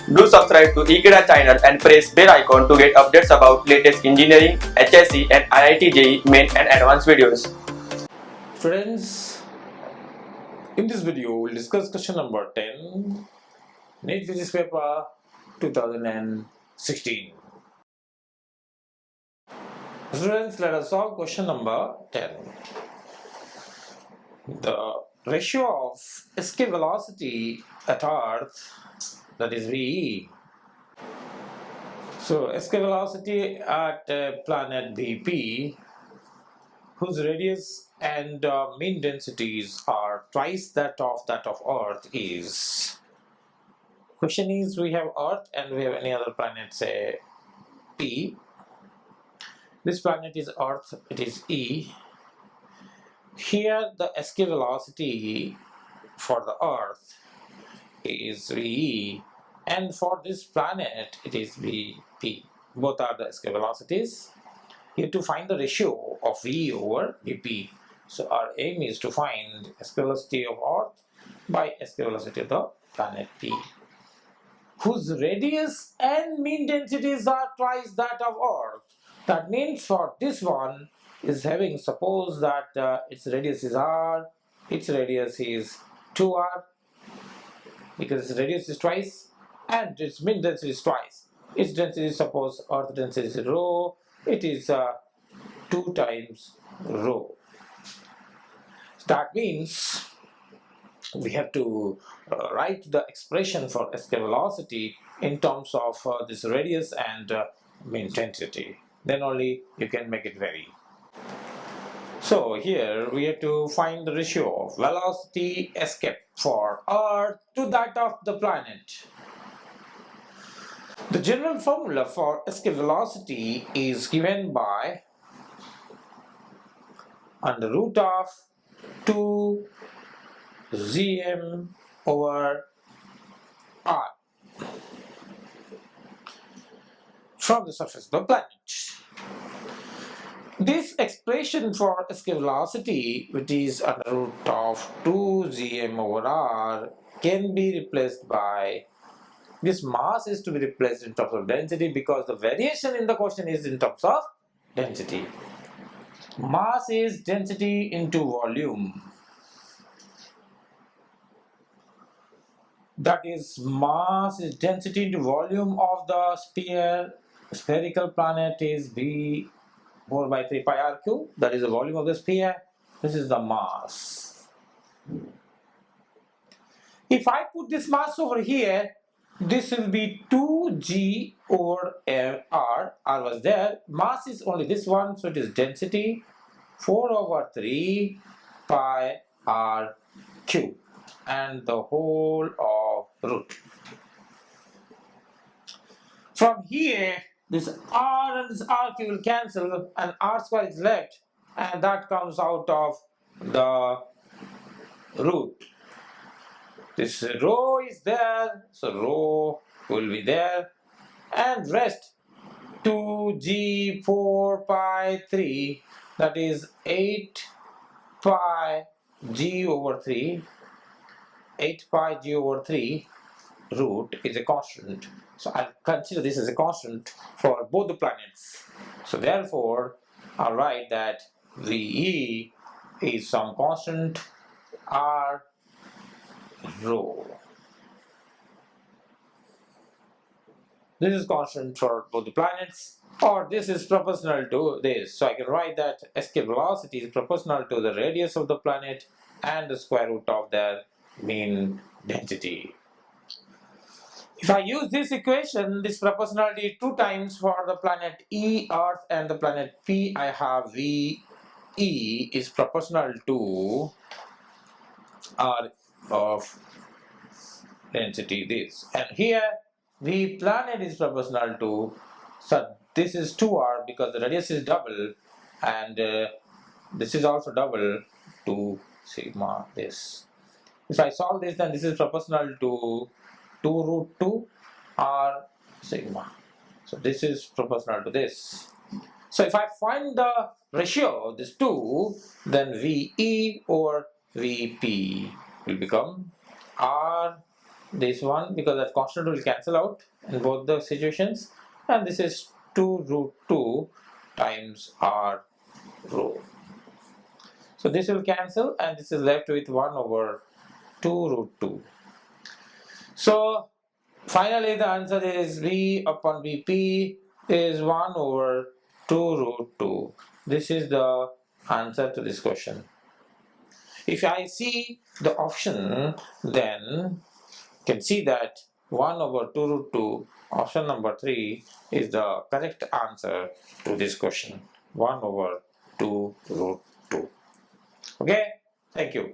Do subscribe to Ekeeda channel and press bell icon to get updates about latest engineering, HSC and IIT JEE main and advanced videos. Students, in this video we'll discuss question number 10, NEET Physics paper 2016. Students, let us solve question number 10. The ratio of escape velocity at Earth, that is VE. So escape velocity at planet BP, whose radius and mean densities are twice that of Earth, is. Question is, we have Earth and we have any other planet, say P. This planet is Earth, it is E. Here the escape velocity for the Earth is VE, and for this planet it is VP. Both are the escape velocities. You have to find the ratio of V over Vp. So our aim is to find escape velocity of Earth by escape velocity of the planet P, whose radius and mean densities are twice that of Earth. That means for this one is having, suppose that its radius is R, its radius is 2R, because its radius is twice and its mean density is twice. Its density is, suppose Earth density is rho, it is 2 times rho. That means we have to write the expression for escape velocity in terms of this radius and mean density. Then only you can make it vary. So here we have to find the ratio of velocity escape for Earth to that of the planet. The general formula for escape velocity is given by under root of 2 gm over r from the surface of the planet. This expression for escape velocity, which is under root of 2 gm over r, can be replaced by this mass is to be replaced in terms of density, because the variation in the question is in terms of density. Mass is density into volume. That is, mass is density into volume of the sphere. Spherical planet is V 4 by 3 pi r cube. That is the volume of the sphere. This is the mass. If I put this mass over here, this will be 2g over r. R was there. Mass is only this one, so it is density 4 over 3 pi r cube and the whole of root. From here, this r and this r cube will cancel and r square is left, and that comes out of the root. This rho is there, so rho will be there, and rest 2g 4 pi 3, that is 8 pi g over 3. 8 pi g over 3 root is a constant. So I'll consider this as a constant for both the planets. So therefore, I'll write that VE is some constant R rho. This is constant for both the planets, or this is proportional to this. So I can write that escape velocity is proportional to the radius of the planet and the square root of their mean density. If I use this equation, this proportionality 2 times for the planet E, Earth, and the planet P, I have VE is proportional to R of density this. And here the planet is proportional to, so this is 2R because the radius is double, and this is also double to sigma this. If I solve this, then this is proportional to 2 root 2 r sigma. So this is proportional to this. So if I find the ratio of these two, then VE over VP will become R this one because that constant will cancel out in both the situations, and this is 2 root 2 times r rho. So this will cancel and this is left with 1 over 2 root 2. So finally the answer is V upon Vp is 1 over 2 root 2. This is the answer to this question. If I see the option, then you can see that 1 over 2 root 2, option number 3 is the correct answer to this question. 1 over 2 root 2. Okay, thank you.